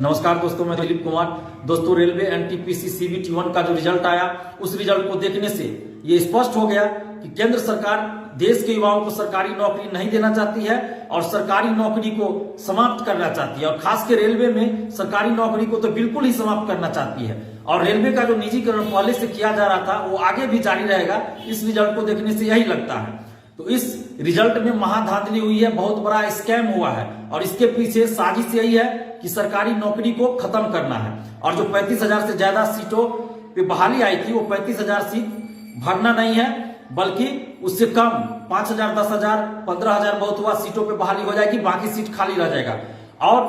नमस्कार दोस्तों, मैं दिलीप कुमार। दोस्तों, रेलवे एनटीपीसी सीबीटी 1 का जो रिजल्ट आया, उस रिजल्ट को देखने से ये स्पष्ट हो गया कि केंद्र सरकार देश के युवाओं को सरकारी नौकरी नहीं देना चाहती है और सरकारी नौकरी को समाप्त करना चाहती है। और खास के रेलवे में सरकारी नौकरी को तो बिल्कुल ही समाप्त करना चाहती है। और रेलवे का जो निजीकरण पहले से किया जा रहा था, वो आगे भी जारी रहेगा। इस रिजल्ट को देखने से यही लगता है। तो इस रिजल्ट में महाधांधली हुई है, बहुत बड़ा स्कैम हुआ है और इसके पीछे साजिश यही है कि सरकारी नौकरी को खत्म करना है। और जो 35,000 से ज्यादा सीटों पे बहाली आई थी, वो 35,000 सीट भरना नहीं है, बल्कि उससे कम 5,000, 10,000, 15,000 बहुत हुआ सीटों पे बहाली हो जाएगी, बाकी सीट खाली रह जाएगा। और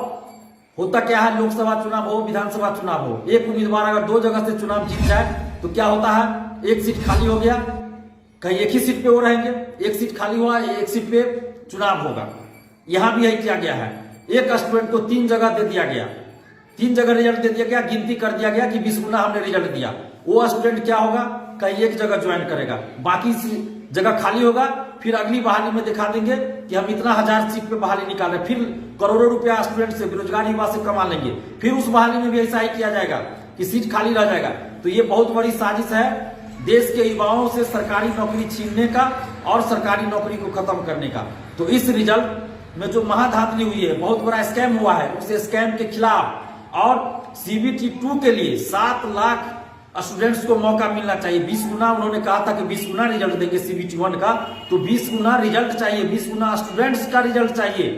होता क्या है, लोकसभा चुनाव हो, विधानसभा चुनाव हो, एक उम्मीदवार अगर 2 जगह से चुनाव जीत जाए तो क्या होता है, एक सीट खाली हो गया, कहीं एक ही सीट पे वो रहेंगे, एक सीट खाली हुआ, एक सीट पे चुनाव होगा। यहां भी यही किया गया है। एक स्टूडेंट को 3 जगह दे दिया गया, 3 जगह रिजल्ट दे दिया गया, गिनती कर दिया गया कि 20 गुना हमने रिजल्ट दिया। वो स्टूडेंट क्या होगा, कहीं एक जगह ज्वाइन करेगा, बाकी जगह खाली होगा। फिर अगली बहाली में दिखा देंगे कि हम इतना 1000 सीट पे बहाली निकाल रहे, फिर करोड़ों रुपया स्टूडेंट से, बेरोजगार युवा से कमा लेंगे। फिर उस बहाली में भी ऐसा ही किया जाएगा कि सीट खाली रह जाएगा। तो ये बहुत बड़ी साजिश है देश के युवाओं से सरकारी नौकरी छीनने का और सरकारी नौकरी को खत्म करने का। तो इस रिजल्ट में जो महाधांधली हुई है, बहुत बड़ा स्कैम हुआ है, उस स्कैम के खिलाफ और सीबीटी 2 के लिए 7 लाख स्टूडेंट्स को मौका मिलना चाहिए। 20 गुना उन्होंने कहा था कि 20 गुना रिजल्ट देंगे सीबीटी 1 का, तो 20 गुना रिजल्ट चाहिए, 20 गुना स्टूडेंट्स का रिजल्ट चाहिए,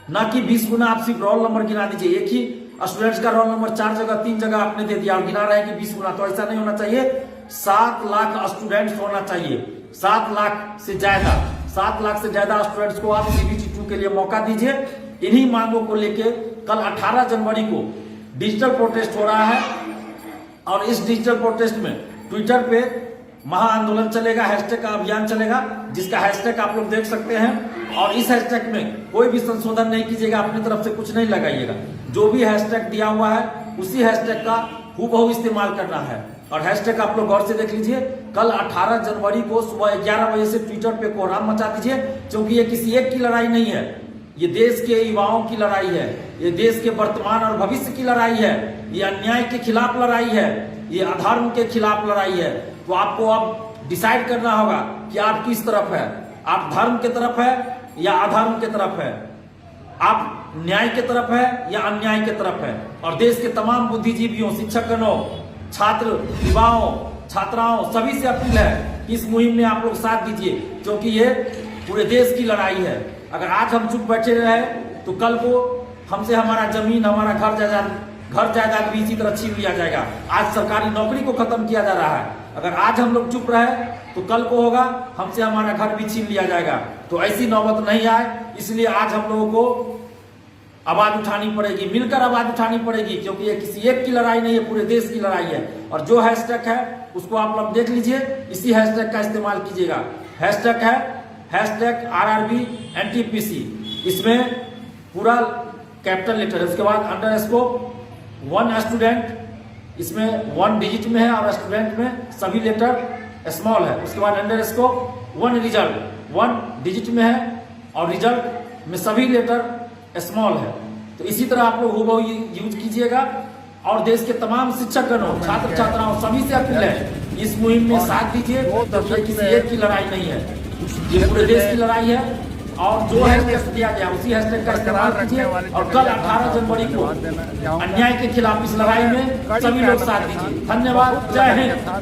ना कि 20 गुना आप सिर्फ रोल नंबर गिना दीजिए। एक ही स्टूडेंट्स का रोल नंबर 4 जगह 3 जगह आपने दे दिया और गिना रहे हैं कि 20 गुना, तो ऐसा नहीं होना चाहिए। 7 लाख स्टूडेंट्स होना चाहिए, 7 लाख से ज्यादा, 7 लाख से ज्यादा स्टूडेंट्स को आप सीबीटी 2 के लिए मौका दीजिए। इन्हीं मांगों को लेके कल 18 जनवरी को डिजिटल प्रोटेस्ट हो रहा है और इस डिजिटल प्रोटेस्ट में ट्विटर पे महाआंदोलन चलेगा, हैशटैग का अभियान चलेगा, जिसका हैशटैग आप लोग देख सकते हैं। और इस हैशटैग में कोई भी संशोधन नहीं कीजिएगा, अपनी तरफ से कुछ नहीं लगाइएगा। जो भी हैशटैग दिया हुआ है, उसी हैशटैग का हूबहू इस्तेमाल करना है। और हैशटैग आप लोग गौर से देख लीजिए। कल 18 जनवरी को सुबह 11 बजे से ट्विटर पे कोहराम मचा दीजिए, क्योंकि ये किसी एक की लड़ाई नहीं है, ये देश के युवाओं की लड़ाई है, ये देश के वर्तमान और भविष्य की लड़ाई है, ये अन्याय के खिलाफ लड़ाई है, ये अधर्म के खिलाफ लड़ाई है। तो आपको अब डिसाइड करना होगा कि आप किस तरफ है, आप धर्म के तरफ है या अधर्म के तरफ है, आप न्याय के तरफ है या अन्याय के तरफ है। और देश के तमाम बुद्धिजीवियों, शिक्षकगणों, छात्र, युवाओं, छात्राओं, सभी से अपील है कि इस मुहिम में आप लोग साथ दीजिए, क्योंकि ये पूरे देश की लड़ाई है। अगर आज हम चुप बैठे रहे तो कल को हमसे हमारा जमीन, हमारा घर जायदाद भी इसी तरह छीन लिया जाएगा। आज सरकारी नौकरी को खत्म किया जा रहा है, अगर आज हम लोग चुप रहे तो कल को होगा हमसे हमारा घर भी छीन लिया जाएगा। तो ऐसी नौबत नहीं आए, इसलिए आज हम लोगों को आवाज उठानी पड़ेगी, मिलकर आवाज उठानी पड़ेगी, क्योंकि ये किसी एक की लड़ाई नहीं है, पूरे देश की लड़ाई है। और जो हैशटैग है उसको आप लोग देख लीजिए, इसी हैशटैग का इस्तेमाल कीजिएगा। हैशटैग है हैशटैग RRB NTPC, इसमें पूरा कैपिटल लेटर है, उसके बाद अंडरस्कोर 1 स्टूडेंट, इसमें 1 डिजिट में है और स्टूडेंट में सभी लेटर स्मॉल है। उसके बाद अंडरस्कोर 1 रिजल्ट 1 डिजिट में है और रिजल्ट में सभी लेटर स्मॉल है। तो इसी तरह आप लोग हूबहू यूज कीजिएगा। और देश के तमाम शिक्षकगणों, छात्र छात्राओं, सभी से अपील है इस मुहिम में साथ दीजिए, क्योंकि ये किसी एक की लड़ाई नहीं है, ये पूरे देश की लड़ाई है। और जो हैशटैग दिया गया उसी हैशटैग का इस्तेमाल कीजिए। और कल 18 जनवरी को अन्याय के खिलाफ इस लड़ाई में सभी लोग साथ दीजिए। धन्यवाद, जय हिंद।